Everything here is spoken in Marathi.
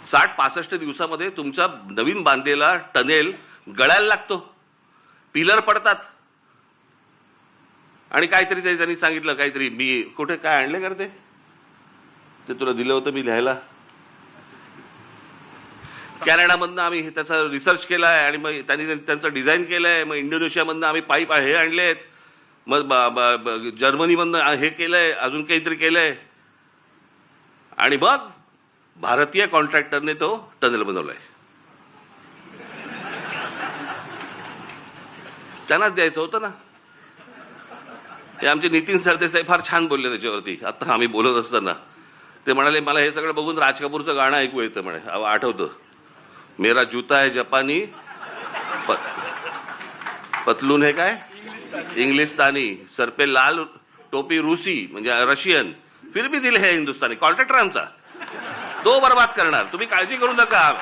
60-65 दिवसामध्ये तुमचा नवीन बांधलेला टनेल गळायला लागतो, पिलर पडतात. आणि काहीतरी त्यांनी सांगितलं, काहीतरी मी कुठे काय आणले करते ते तुला दिलं होतं मी लिहायला. कॅनडामधनं आम्ही त्याचा रिसर्च केलाय आणि मग त्यांनी त्यांचं डिझाईन केलंय. मग इंडोनेशियामधनं आम्ही पाईप हे आणलेत. मग जर्मनीमधनं हे केलंय, अजून काहीतरी केलंय. आणि मग भारतीय कॉन्ट्रॅक्टरने तो टनेल बनवलाय. त्यांनाच द्यायचं होतं ना. ते आमचे नितीन सरदेसाई फार छान बोलले त्याच्यावरती. आता आम्ही बोलत असताना ते म्हणाले, मला हे सगळं बघून राज कपूरचं गाणं ऐकू येतं म्हणे. आठवतं, मेरा जूता है जपानी, पतलून है काय इंग्लिस्तानी, सर पे लाल टोपी रूसी म्हणजे रशियन, फिर भी दिल है हिंदुस्तानी. कॉन्ट्रॅक्टर आमचा तो बर्बाद करणार, तुम्ही काळजी करू नका.